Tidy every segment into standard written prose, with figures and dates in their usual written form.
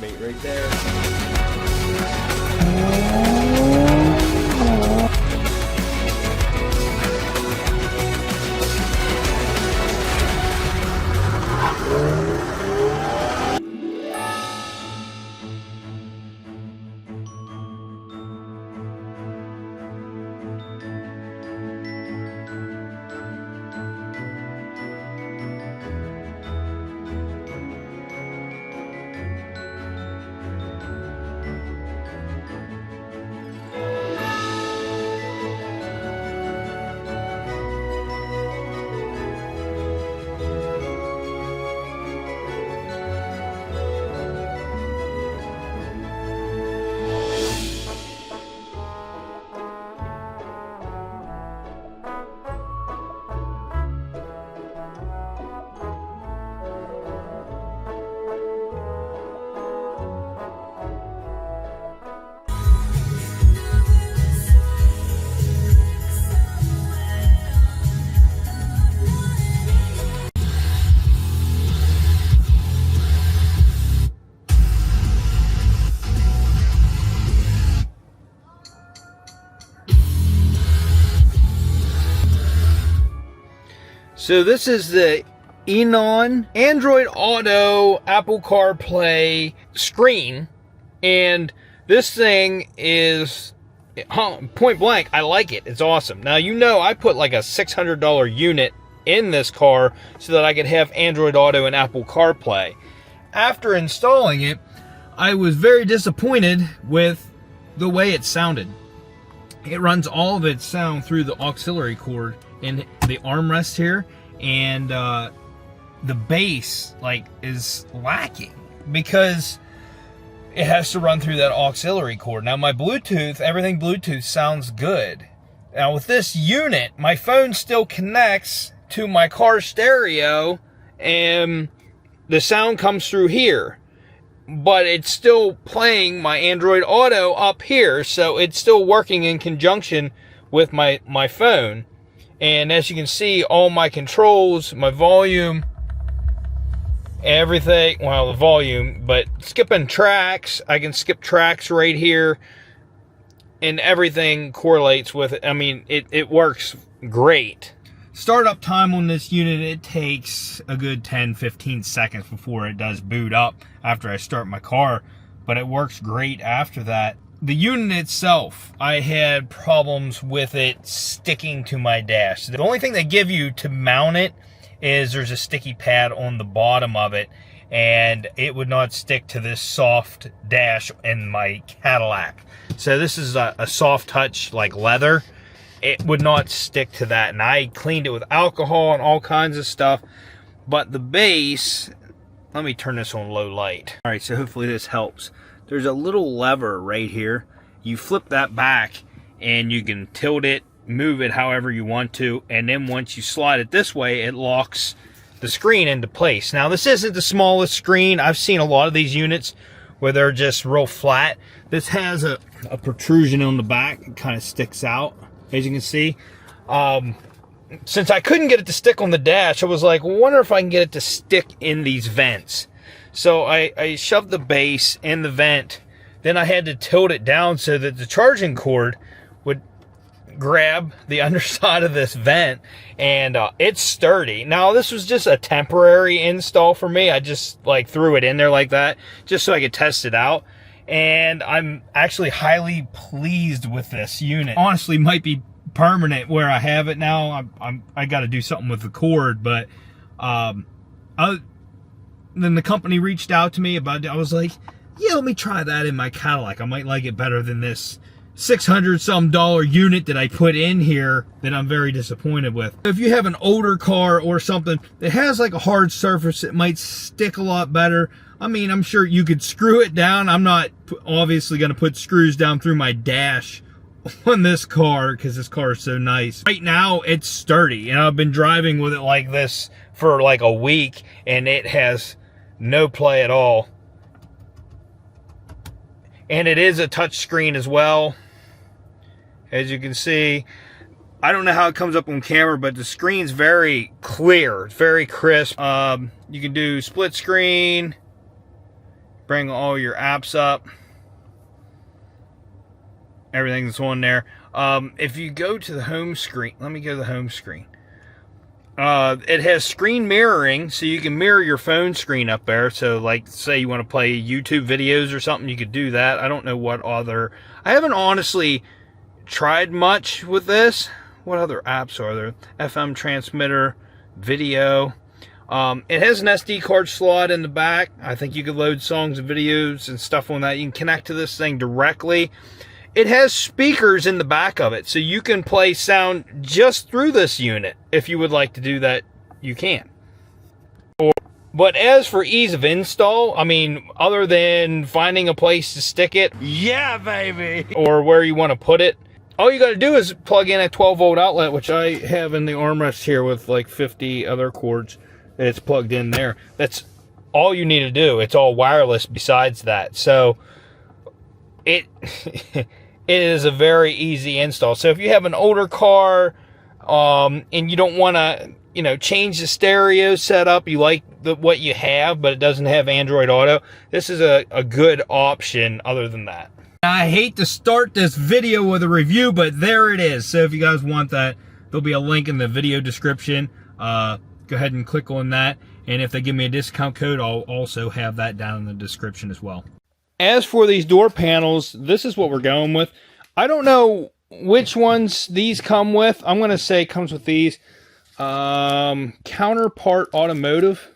bait right there. So this is the Eonon Android Auto Apple CarPlay screen, and this thing is point blank, I like it. It's awesome. Now, you know, I put like a $600 unit in this car so that I could have Android Auto and Apple CarPlay. After installing it, I was very disappointed with the way it sounded. It runs all of its sound through the auxiliary cord in the armrest here, and the bass is lacking because it has to run through that auxiliary cord. Now my Bluetooth, everything Bluetooth sounds good. Now with this unit, my phone still connects to my car stereo and the sound comes through here, but it's still playing my Android Auto up here, so it's still working in conjunction with my phone. And as you can see, all my controls, my volume, everything, well, the volume, but skipping tracks, I can skip tracks right here, and everything correlates with it. I mean, it works great. Startup time on this unit, it takes a good 10-15 seconds before it does boot up after I start my car, but it works great after that. The unit itself, I had problems with it sticking to my dash. The only thing they give you to mount it is there's a sticky pad on the bottom of it, and it would not stick to this soft dash in my Cadillac. So this is a soft touch like leather. It would not stick to that, and I cleaned it with alcohol and all kinds of stuff. But the base, let me turn this on low light. All right, so hopefully this helps. There's a little lever right here. You flip that back and you can tilt it, move it however you want to, and then once you slide it this way, it locks the screen into place. Now, this isn't the smallest screen. I've seen a lot of these units where they're just real flat. This has a protrusion on the back. It kind of sticks out, as you can see. Since I couldn't get it to stick on the dash, I was like, well, I wonder if I can get it to stick in these vents. So I shoved the base in the vent. Then I had to tilt it down so that the charging cord would grab the underside of this vent, and it's sturdy. Now, this was just a temporary install for me. I just threw it in there like that just so I could test it out. And I'm actually highly pleased with this unit. Honestly, might be permanent where I have it now. I got to do something with the cord, but then the company reached out to me about it. I was like, yeah, let me try that in my Cadillac. I might like it better than this $600-some unit that I put in here that I'm very disappointed with. If you have an older car or something that has a hard surface, it might stick a lot better. I mean, I'm sure you could screw it down. I'm not obviously going to put screws down through my dash on this car because this car is so nice. Right now, it's sturdy, and I've been driving with it like this for a week, and it has no play at all. And it is a touch screen as well, as you can see. I don't know how it comes up on camera, but the screen's very clear. It's very crisp. You can do split screen, bring all your apps up. Everything's on there. If you go to the home screen, let me go to the home screen. It has screen mirroring, so you can mirror your phone screen up there. So, like, say you want to play YouTube videos or something, you could do that. I don't know what other... I haven't honestly tried much with this. What other apps are there? FM transmitter, video. It has an SD card slot in the back. I think you could load songs and videos and stuff on that. You can connect to this thing directly. It has speakers in the back of it, so you can play sound just through this unit. If you would like to do that, you can. But as for ease of install, I mean, other than finding a place to stick it, yeah, baby, or where you want to put it, all you got to do is plug in a 12-volt outlet, which I have in the armrest here with like 50 other cords. It's plugged in there. That's all you need to do. It's all wireless besides that. So it it is a very easy install. So if you have an older car and you don't want to, you know, change the stereo setup, you like what you have, but it doesn't have Android Auto, this is a good option other than that. I hate to start this video with a review, but there it is. So if you guys want that, there'll be a link in the video description. Go ahead and click on that. And if they give me a discount code, I'll also have that down in the description as well. As for these door panels, this is what we're going with. I don't know which ones these come with. I'm going to say it comes with these. Counterpart Automotive.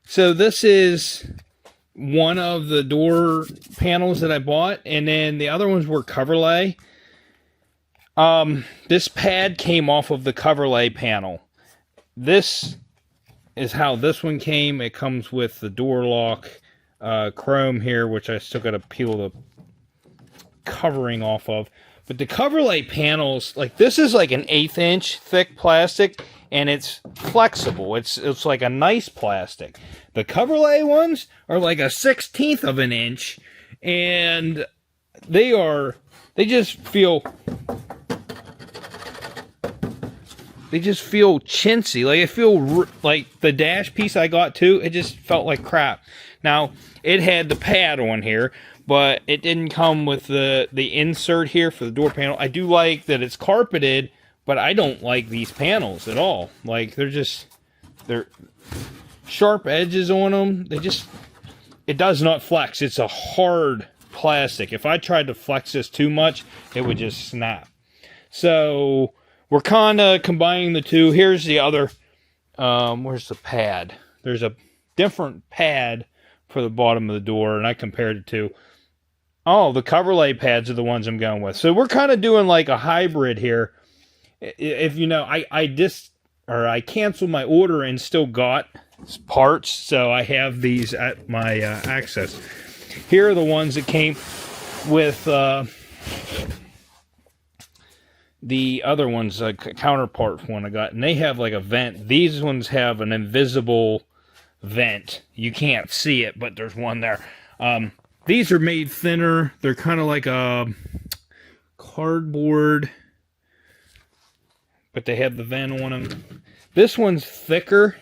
So this is one of the door panels that I bought. And then the other ones were Coverlay. This pad came off of the Coverlay panel. This is how this one came. It comes with the door lock chrome here, which I still got to peel the covering off of. But the Coverlay panels, like, this is like an 1/8 inch thick plastic, and it's flexible. It's like a nice plastic. The Coverlay ones are like a 1/16 of an inch, and they just feel chintzy. Like, I feel like the dash piece I got too, it just felt like crap. Now, it had the pad on here, but it didn't come with the insert here for the door panel. I do like that it's carpeted, but I don't like these panels at all. Like, they're sharp edges on them. It does not flex. It's a hard plastic. If I tried to flex this too much, it would just snap. So we're kind of combining the two. Here's the other, where's the pad? There's a different pad for the bottom of the door, and I compared it to, oh, the Coverlay pads are the ones I'm going with. So we're kind of doing like a hybrid here. If you know, I canceled my order and still got parts, so I have these at my access. Here are the ones that came with the other ones, counterpart one I got, and they have like a vent. These ones have an invisible vent. You can't see it, but there's one there. These are made thinner. They're kind of like a cardboard, but they have the vent on them. This one's thicker,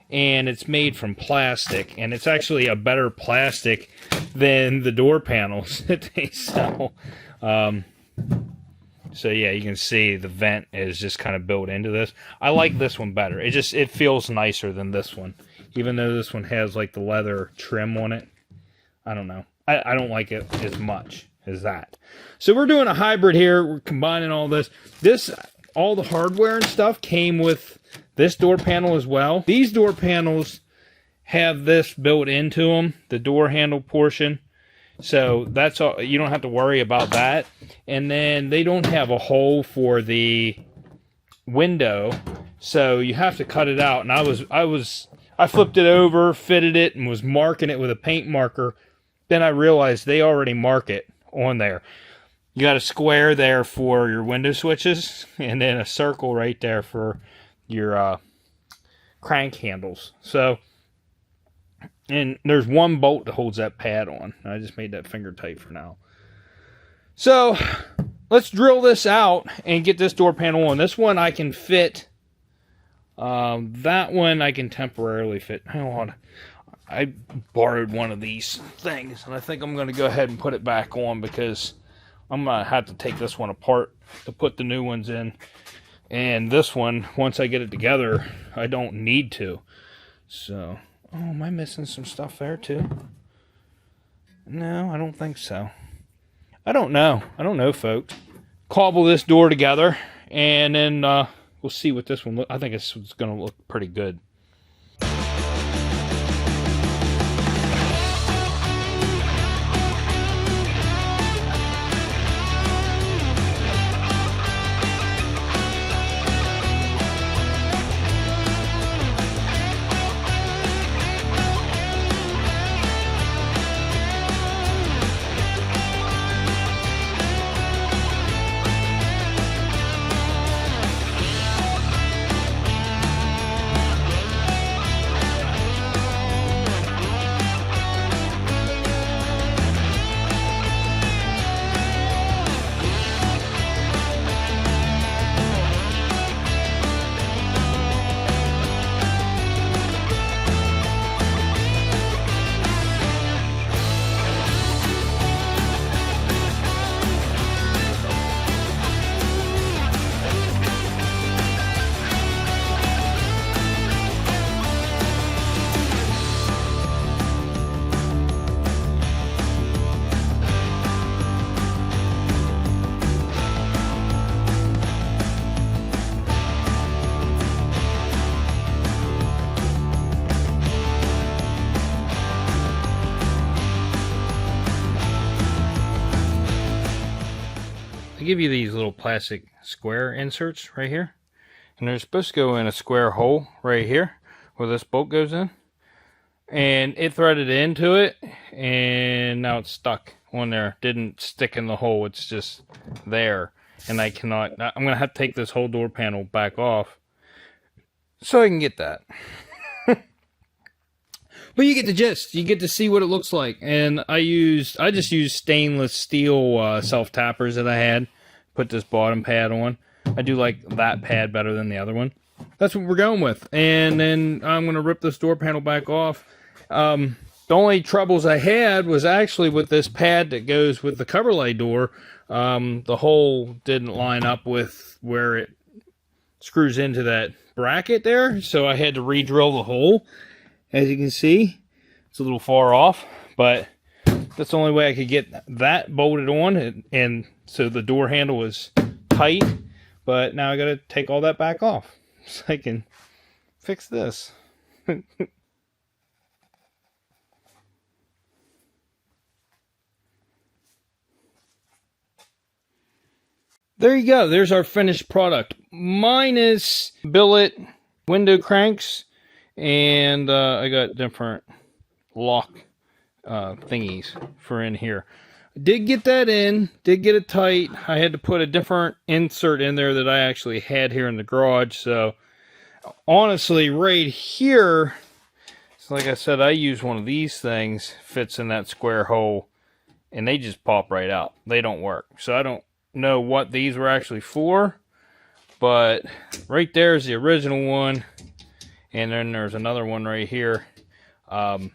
and it's made from plastic, and it's actually a better plastic than the door panels that they sell. So yeah, you can see the vent is just kind of built into this. I like this one better. It feels nicer than this one, even though this one has like the leather trim on it. I don't know. I don't like it as much as that. So we're doing a hybrid here. We're combining all this. All the hardware and stuff came with this door panel as well. These door panels have this built into them, the door handle portion. So that's all. You don't have to worry about that. And then they don't have a hole for the window, so you have to cut it out. And I flipped it over, fitted it, and was marking it with a paint marker. Then I realized they already mark it on there. You got a square there for your window switches, and then a circle right there for your crank handles. So, and there's one bolt that holds that pad on. I just made that finger tight for now. So let's drill this out and get this door panel on. This one I can fit. That one I can temporarily fit. Hold on. I borrowed one of these things, and I think I'm going to go ahead and put it back on because I'm going to have to take this one apart to put the new ones in. And this one, once I get it together, I don't need to. So, oh, am I missing some stuff there too? No, I don't think so. I don't know. I don't know, folks. Cobble this door together, and then we'll see what this one looks. I think it's going to look pretty good. They give you these little plastic square inserts right here, and they're supposed to go in a square hole right here where this bolt goes in, and it threaded into it, and now it's stuck on there. Didn't stick in the hole, it's just there, and I'm gonna have to take this whole door panel back off so I can get that. But you get the gist. You get to see what it looks like. And I just used stainless steel self-tappers that I had. Put this bottom pad on. I do like that pad better than the other one. That's what we're going with. And then I'm going to rip this door panel back off. The only troubles I had was actually with this pad that goes with the coverlay door. The hole didn't line up with where it screws into that bracket there. So I had to re-drill the hole. As you can see, it's a little far off, but that's the only way I could get that bolted on, and so the door handle was tight, but now I got to take all that back off so I can fix this. There you go. There's our finished product, minus billet window cranks. And I got different lock thingies for in here. Did get that in, did get it tight. I had to put a different insert in there that I actually had here in the garage. So honestly, right here, so like I said, I use one of these things, fits in that square hole, and they just pop right out. They don't work. So I don't know what these were actually for, but right there is the original one. And then there's another one right here. They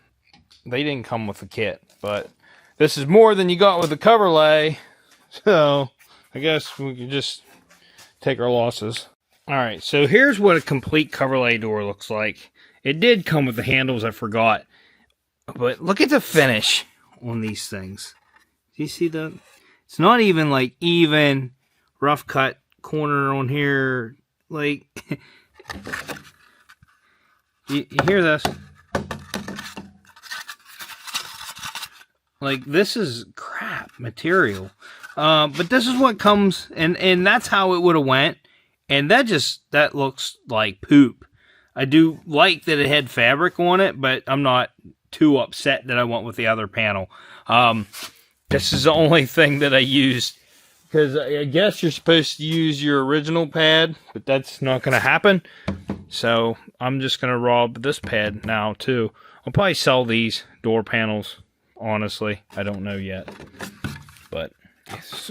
didn't come with the kit, but this is more than you got with the coverlay. So I guess we can just take our losses. All right, so here's what a complete coverlay door looks like. It did come with the handles, I forgot. But look at the finish on these things. Do you see the? It's not even like even rough cut corner on here. Like... You hear this? Like, this is crap material. But this is what comes, and that's how it would have went. And that looks like poop. I do like that it had fabric on it, but I'm not too upset that I went with the other panel. This is the only thing that I used. Because I guess you're supposed to use your original pad, but that's not going to happen. So I'm just going to rob this pad now too. I'll probably sell these door panels, honestly. I don't know yet. But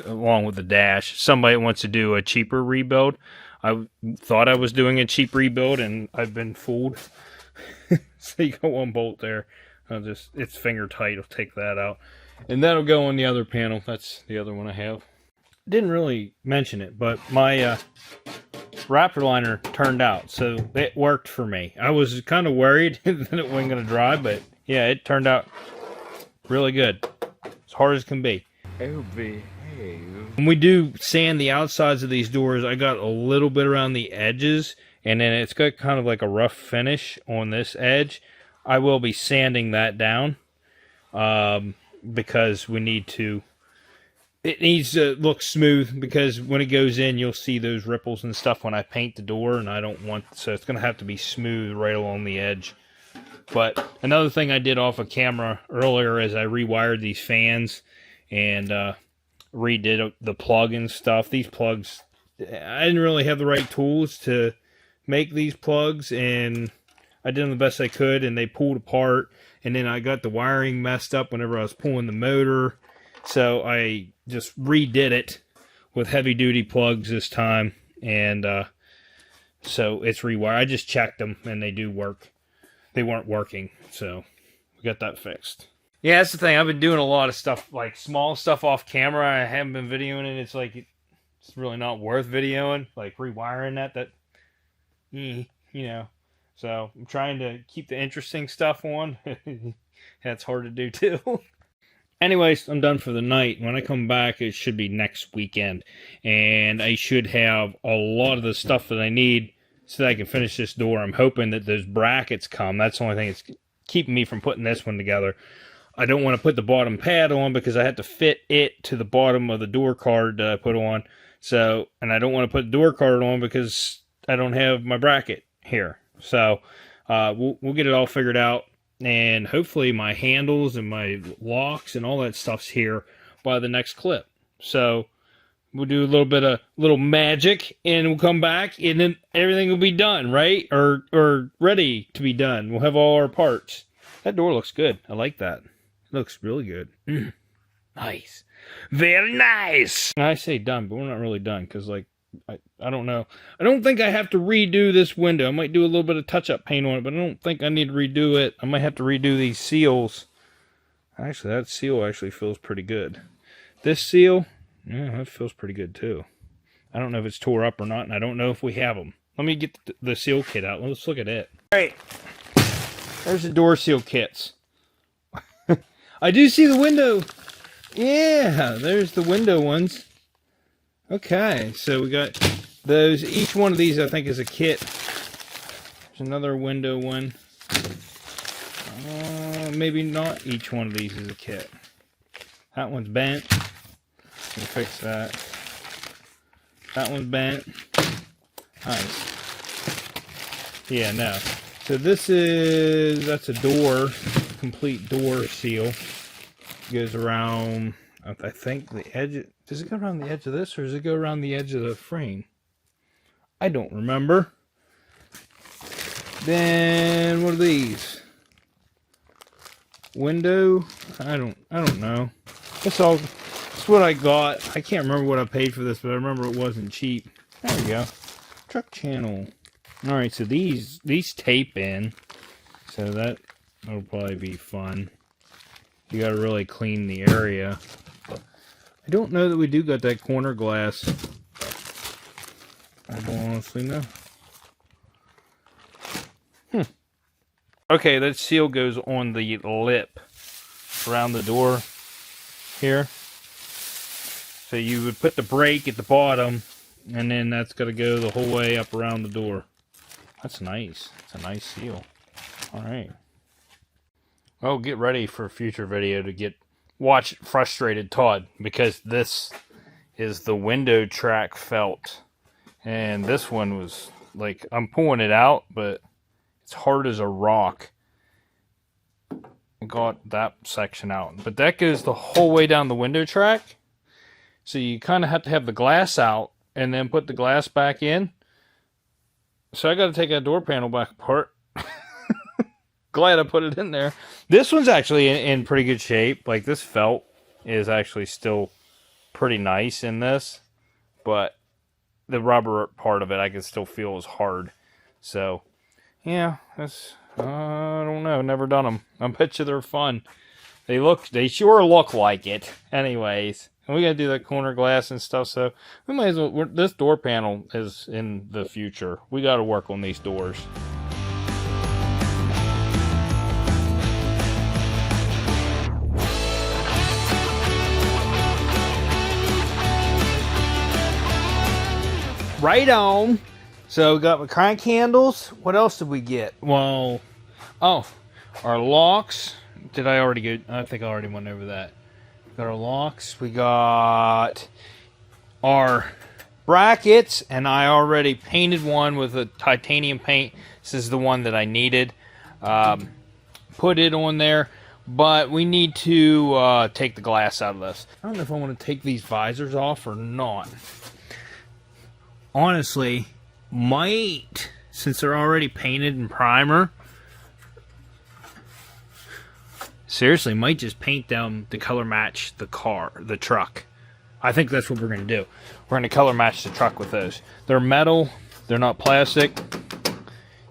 along with the dash, if somebody wants to do a cheaper rebuild. I thought I was doing a cheap rebuild and I've been fooled. So you got one bolt there. It's finger tight. I'll take that out. And that'll go on the other panel. That's the other one I have. Didn't really mention it, but my Raptor liner turned out, so it worked for me. I was kind of worried that it wasn't going to dry, but yeah, it turned out really good. As hard as can be. Oh, behave. When we do sand the outsides of these doors, I got a little bit around the edges, and then it's got kind of like a rough finish on this edge. I will be sanding that down because we need to... It needs to look smooth, because when it goes in, you'll see those ripples and stuff when I paint the door, and I don't want... So it's going to have to be smooth right along the edge. But another thing I did off of camera earlier is I rewired these fans and redid the plug and stuff. These plugs, I didn't really have the right tools to make these plugs, and I did them the best I could, and they pulled apart. And then I got the wiring messed up whenever I was pulling the motor. So I just redid it with heavy-duty plugs this time, and so it's rewired. I just checked them, and they do work. They weren't working, so we got that fixed. Yeah, that's the thing. I've been doing a lot of stuff, like small stuff off camera. I haven't been videoing it. It's like, it's really not worth videoing. Like rewiring that, you know. So I'm trying to keep the interesting stuff on. That's hard to do too. Anyways, I'm done for the night. When I come back, it should be next weekend. And I should have a lot of the stuff that I need so that I can finish this door. I'm hoping that those brackets come. That's the only thing that's keeping me from putting this one together. I don't want to put the bottom pad on because I have to fit it to the bottom of the door card that I put on. So, and I don't want to put the door card on because I don't have my bracket here. So, we'll get it all figured out. And hopefully my handles and my locks and all that stuff's here by the next clip. So we'll do a little magic, and we'll come back, and then everything will be done, right? Or ready to be done. We'll have all our parts. That door looks good. I like that. It looks really good. Nice. Very nice. I say done, but we're not really done, because like, I don't know. I don't think I have to redo this window. I might do a little bit of touch-up paint on it, but I don't think I need to redo it. I might have to redo these seals. Actually, that seal actually feels pretty good. This seal, yeah, that feels pretty good too. I don't know if it's tore up or not, and I don't know if we have them. Let me get the seal kit out. Let's look at it. All right. There's the door seal kits. I do see the window. Yeah, there's the window ones. Okay, so we got those. Each one of these, I think, is a kit. There's another window one. Maybe not each one of these is a kit. That one's bent. We'll fix that. That one's bent. Nice. Yeah, no. So this is, that's a door, complete door seal. Goes around, I think, the edge. Does it go around the edge of this, or does it go around the edge of the frame? I don't remember. Then what are these? Window? I don't know. That's what I got. I can't remember what I paid for this, but I remember it wasn't cheap. There we go. Truck channel. All right, so these tape in, so that'll probably be fun. You got to really clean the area. I don't know that we do got that corner glass. I don't honestly know. Okay, that seal goes on the lip around the door here. So you would put the brake at the bottom, and then that's got to go the whole way up around the door. That's nice. It's a nice seal. All right. Well, get ready for a future video to watch Frustrated Todd, because this is the window track felt. And this one was like, I'm pulling it out, but it's hard as a rock. I got that section out. But that goes the whole way down the window track. So you kind of have to have the glass out and then put the glass back in. So I got to take that door panel back apart. Glad I put it in there. This one's actually in pretty good shape. Like, this felt is actually still pretty nice in this, but the rubber part of it I can still feel is hard. So yeah, I don't know. Never done them. I bet you they're fun. They sure look like it. Anyways, and we gotta do that corner glass and stuff. So we might as well. This door panel is in the future. We gotta work on these doors. Right on. So we got the crank handles. What else did we get? Well, oh, our locks. Did I already go? I think I already went over that. Got our locks. We got our brackets, and I already painted one with a titanium paint. This is the one that I needed. Put it on there, but we need to take the glass out of this. I don't know if I want to take these visors off or not. Honestly, might, since they're already painted in primer. Seriously, might just paint them to color match the truck. I think that's what we're going to do. We're going to color match the truck with those. They're metal. They're not plastic.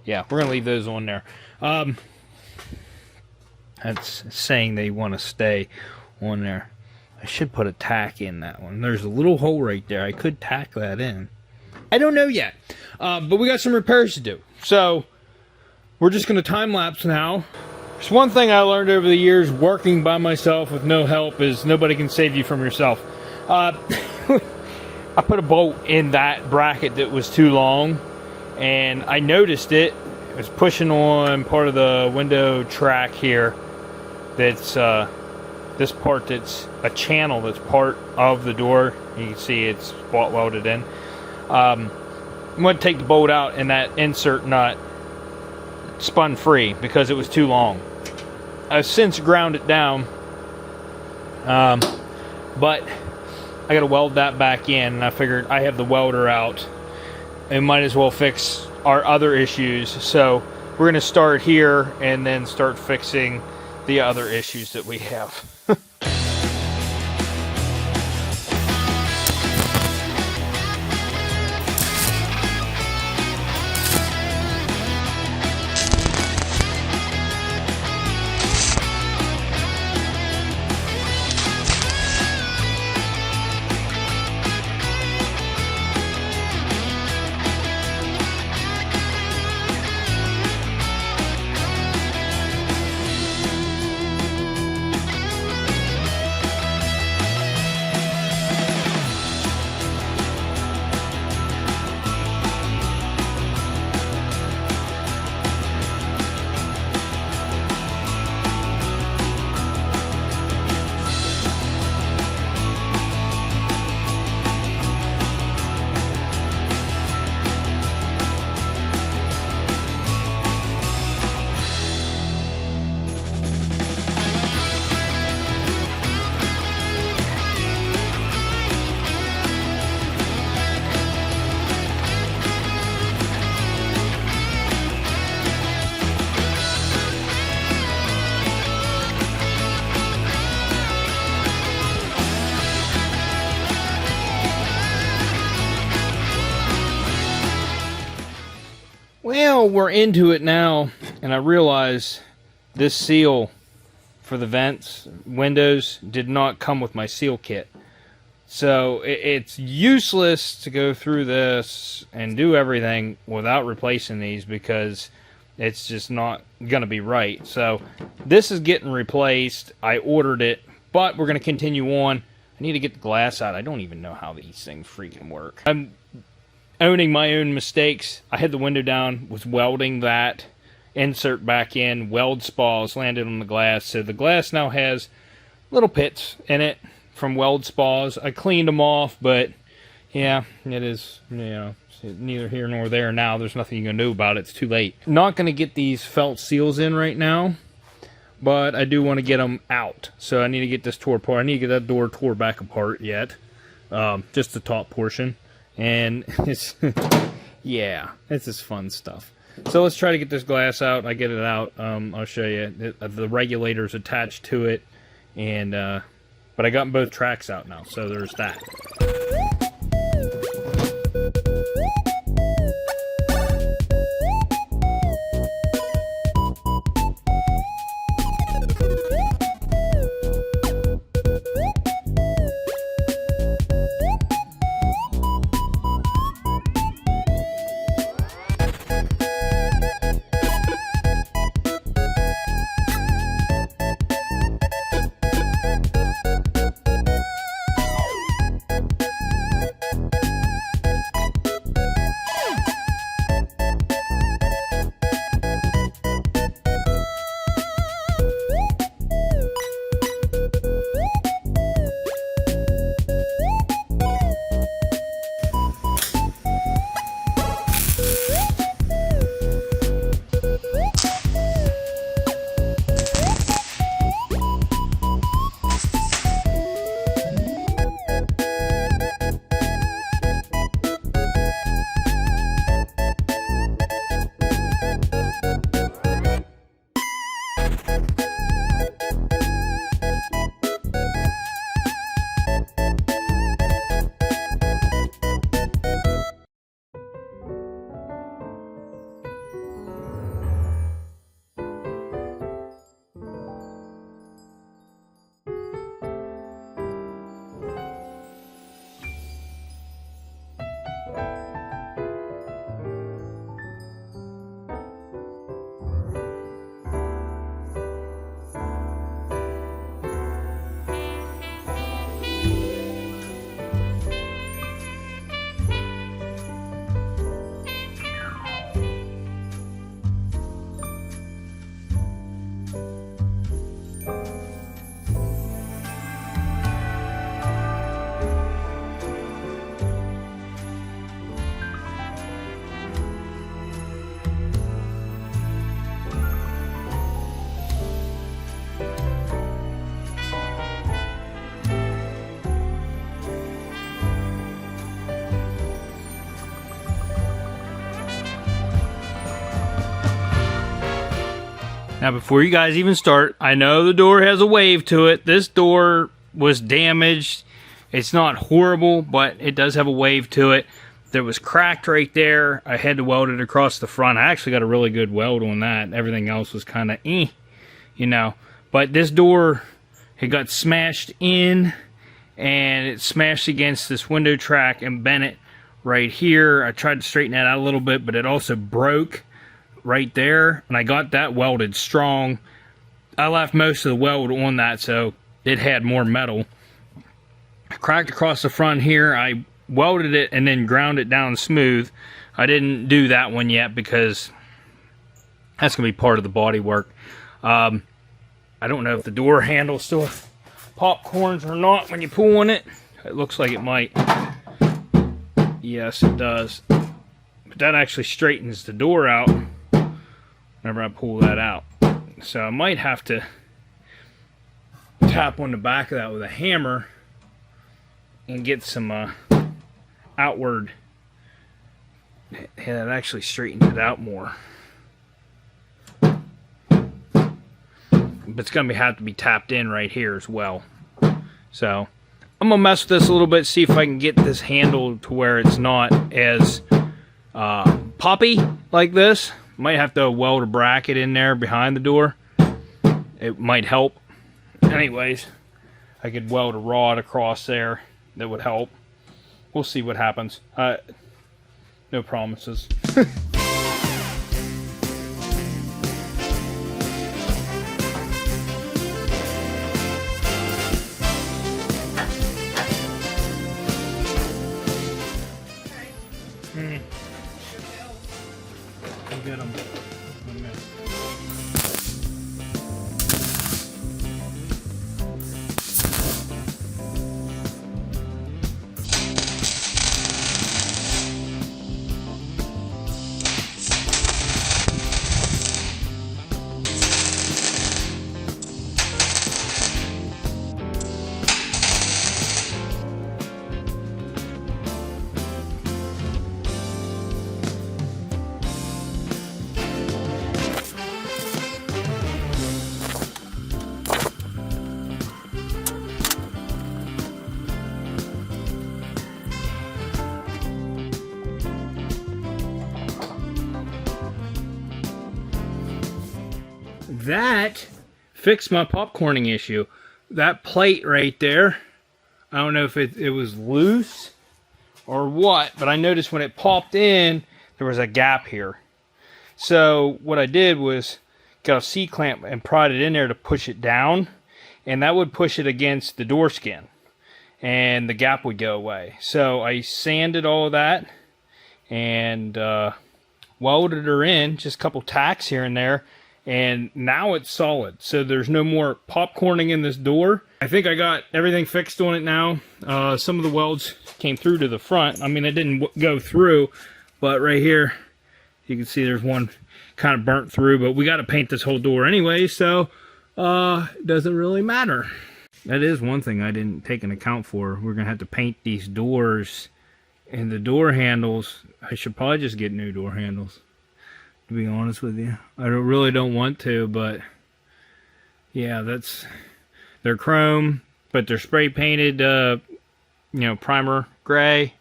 Yeah, we're going to leave those on there. That's saying they want to stay on there. I should put a tack in that one. There's a little hole right there. I could tack that in. I don't know yet. But we got some repairs to do. So, we're just going to time-lapse now. There's one thing I learned over the years working by myself with no help is nobody can save you from yourself. I put a bolt in that bracket that was too long, and I noticed it. It was pushing on part of the window track here. That's this part that's a channel that's part of the door. You can see it's spot welded in. I'm going to take the bolt out, and that insert nut spun free because it was too long. I've since ground it down, but I got to weld that back in, and I figured I have the welder out and might as well fix our other issues. So we're going to start here and then start fixing the other issues that we have. Well, we're into it now, and I realize this seal for the vents, windows, did not come with my seal kit. So it's useless to go through this and do everything without replacing these because it's just not going to be right. So this is getting replaced. I ordered it, but we're going to continue on. I need to get the glass out. I don't even know how these things freaking work. I'm owning my own mistakes. I had the window down, was welding that insert back in, weld spalls landed on the glass. So the glass now has little pits in it from weld spalls. I cleaned them off, but yeah, it is, you know, neither here nor there now. There's nothing you can do about it. It's too late. Not going to get these felt seals in right now, but I do want to get them out. So I need to get this tore apart. I need to get that door tore back apart yet. Just the top portion. And it's, yeah, it's just fun stuff. So let's try to get this glass out. I get it out. I'll show you. The regulator's attached to it. And, but I got both tracks out now. So there's that. Now, before you guys even start, I know the door has a wave to it. This door was damaged. It's not horrible, but it does have a wave to it. That was cracked right there. I had to weld it across the front. I actually got a really good weld on that. Everything else was kind of you know. But this door, it got smashed in, and it smashed against this window track and bent it right here. I tried to straighten that out a little bit, but it also broke right there, and I got that welded strong. I left most of the weld on that, so it had more metal. Cracked across the front here. I welded it and then ground it down smooth. I didn't do that one yet because that's going to be part of the bodywork. I don't know if the door handle still popcorns or not when you pull on it. It looks like it might. Yes, it does. But that actually straightens the door out whenever I pull that out. So I might have to tap on the back of that with a hammer and get some outward. Yeah, that actually straightens it out more. But it's going to have to be tapped in right here as well. So I'm going to mess with this a little bit, see if I can get this handle to where it's not as poppy like this. Might have to weld a bracket in there behind the door. It might help. Anyways, I could weld a rod across there. That would help. We'll see what happens. No promises. Get them. That fixed my popcorning issue. That plate right there, I don't know if it was loose or what, but I noticed when it popped in, there was a gap here. So what I did was got a C-clamp and pried it in there to push it down, and that would push it against the door skin, and the gap would go away. So I sanded all of that and welded her in, just a couple tacks here and there, and now it's solid. So there's no more popcorning in this door. I think I got everything fixed on it now. Some of the welds came through to the front. I mean, it didn't go through, but right here, you can see there's one kind of burnt through, but we got to paint this whole door anyway, so it doesn't really matter. That is one thing I didn't take into account for. We're going to have to paint these doors and the door handles. I should probably just get new door handles, to be honest with you. I really don't want to, but yeah, they're chrome, but they're spray painted, primer gray.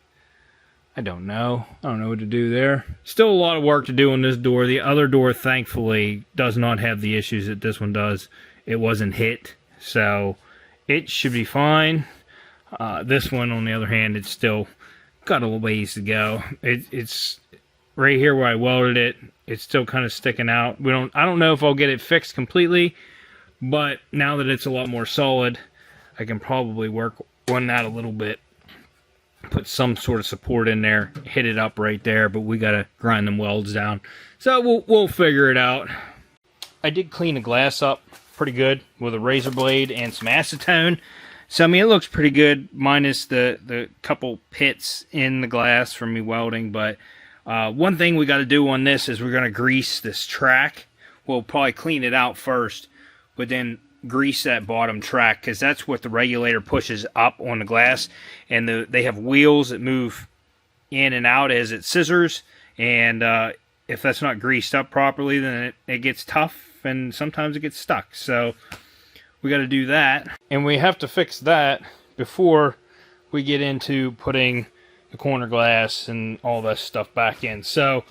I don't know what to do there. Still a lot of work to do on this door. The other door, thankfully, does not have the issues that this one does. It wasn't hit, so it should be fine. This one, on the other hand, it's still got a little ways to go. It's right here where I welded it. It's still kind of sticking out. I don't know if I'll get it fixed completely, but now that it's a lot more solid, I can probably work on that a little bit. Put some sort of support in there, hit it up right there, but we gotta grind them welds down. So we'll figure it out. I did clean the glass up pretty good with a razor blade and some acetone. So I mean, it looks pretty good, minus the couple pits in the glass from me welding. But one thing we got to do on this is we're gonna grease this track. We'll probably clean it out first, but then grease that bottom track, because that's what the regulator pushes up on the glass, and they have wheels that move in and out as it scissors, and if that's not greased up properly, then it gets tough and sometimes it gets stuck. So we got to do that, and we have to fix that before we get into putting the corner glass and all that stuff back in. So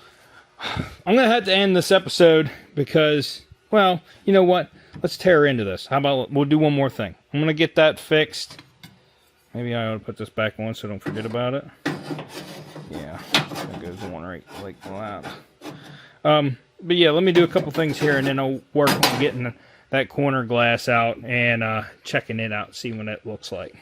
I'm gonna have to end this episode because, well, you know what, let's tear into this. How about we'll do one more thing. I'm gonna get that fixed. Maybe I ought to put this back on so I don't forget about it. Yeah, that goes on right like that. But yeah, let me do a couple things here, and then I'll work on getting that corner glass out and checking it out, see what it looks like.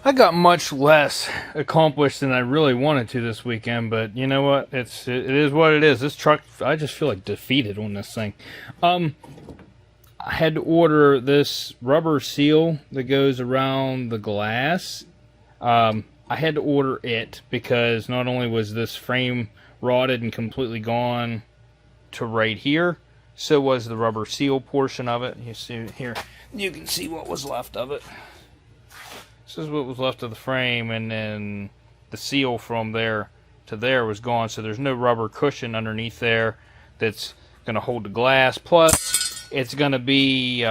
I got much less accomplished than I really wanted to this weekend, but you know what? It is what it is. This truck, I just feel like defeated on this thing. I had to order this rubber seal that goes around the glass. I had to order it because not only was this frame rotted and completely gone to right here, so was the rubber seal portion of it. You see here, you can see what was left of it. This is what was left of the frame, and then the seal from there to there was gone, so there's no rubber cushion underneath there that's going to hold the glass. Plus, it's going to be,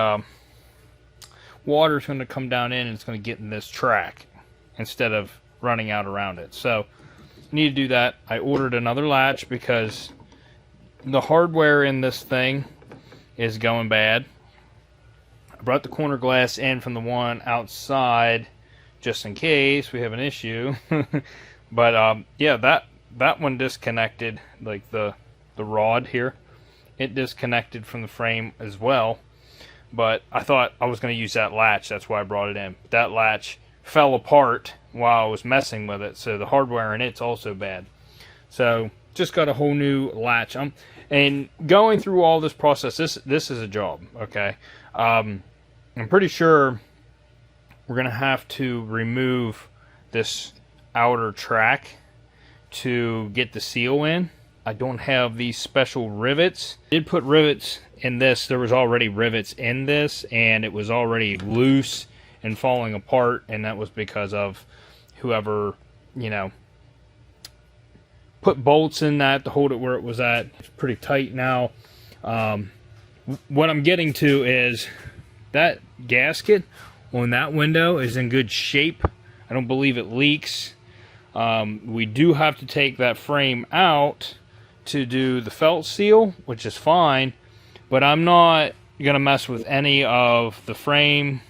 water's going to come down in and it's going to get in this track instead of running out around it. So, need to do that. I ordered another latch because the hardware in this thing is going bad. I brought the corner glass in from the one outside just in case we have an issue. But yeah, that one disconnected, like the rod here, it disconnected from the frame as well. But I thought I was going to use that latch, that's why I brought it in. That latch fell apart while I was messing with it, so the hardware in it's also bad. So just got a whole new latch. And going through all this process, this is a job, okay? I'm pretty sure we're going to have to remove this outer track to get the seal in. I don't have these special rivets. I did put rivets in this. There was already rivets in this, and it was already loose and falling apart, and that was because of whoever, you know, put bolts in that to hold it where it was at. It's pretty tight now. What I'm getting to is that gasket on that window is in good shape. I don't believe it leaks. We do have to take that frame out to do the felt seal, which is fine, but I'm not gonna mess with any of the frame.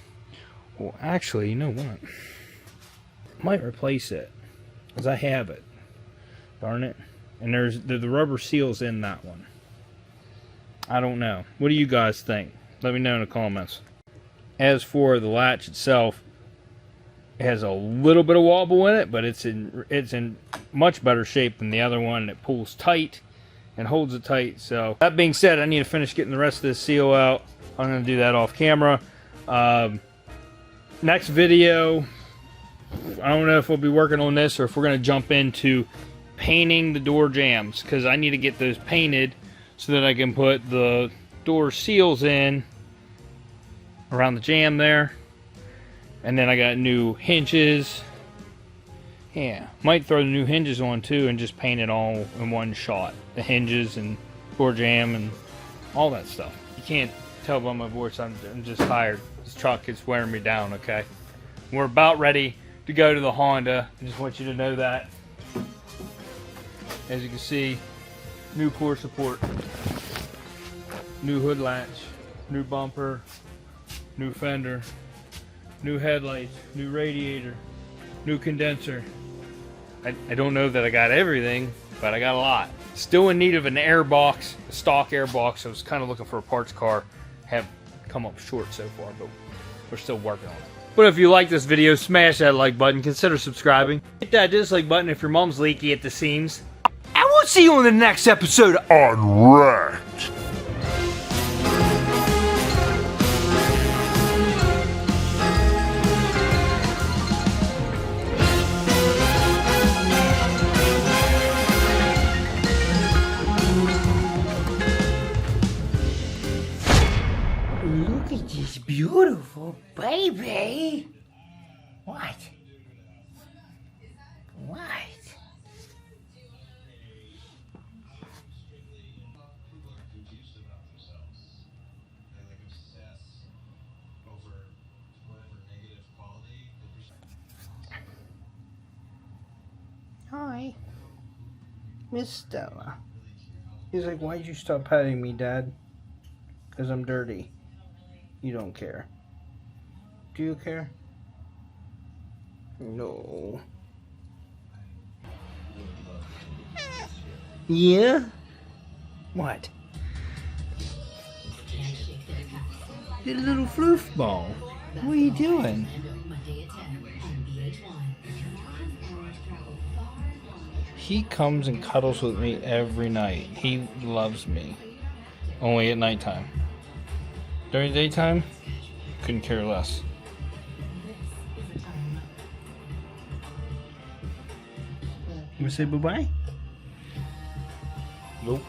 Well, actually, you know what? I might replace it, because I have it. Darn it. And there's the rubber seals in that one. I don't know. What do you guys think? Let me know in the comments. As for the latch itself, it has a little bit of wobble in it, but it's in much better shape than the other one. It pulls tight and holds it tight. So that being said, I need to finish getting the rest of this seal out. I'm going to do that off camera. Next video, I don't know if we'll be working on this or if we're going to jump into painting the door jambs, because I need to get those painted so that I can put the door seals in around the jamb there. And then I got new hinges Yeah, might throw the new hinges on too and just paint it all in one shot. The hinges and door jamb and all that stuff. You can't tell by my voice, I'm just tired. This truck is wearing me down, okay? We're about ready to go to the Honda. I just want you to know that. As you can see, new core support, new hood latch, new bumper, new fender, new headlights, new radiator, new condenser. I don't know that I got everything, but I got a lot. Still in need of an air box, a stock air box. I was kind of looking for a parts car. Have come up short so far, but we're still working on it. But if you like this video, smash that like button. Consider subscribing. Hit that dislike button if your mom's leaky at the seams. And we'll see you on the next episode on Wrecked. Look at this beautiful baby. What? What? Hi, Miss Stella. He's like, why'd you stop petting me, Dad? Because I'm dirty. You don't care. Do you care? No. Yeah? What? You little floofball. What are you doing? He comes and cuddles with me every night. He loves me. Only at nighttime. During the daytime, couldn't care less. You wanna say bye-bye? Nope.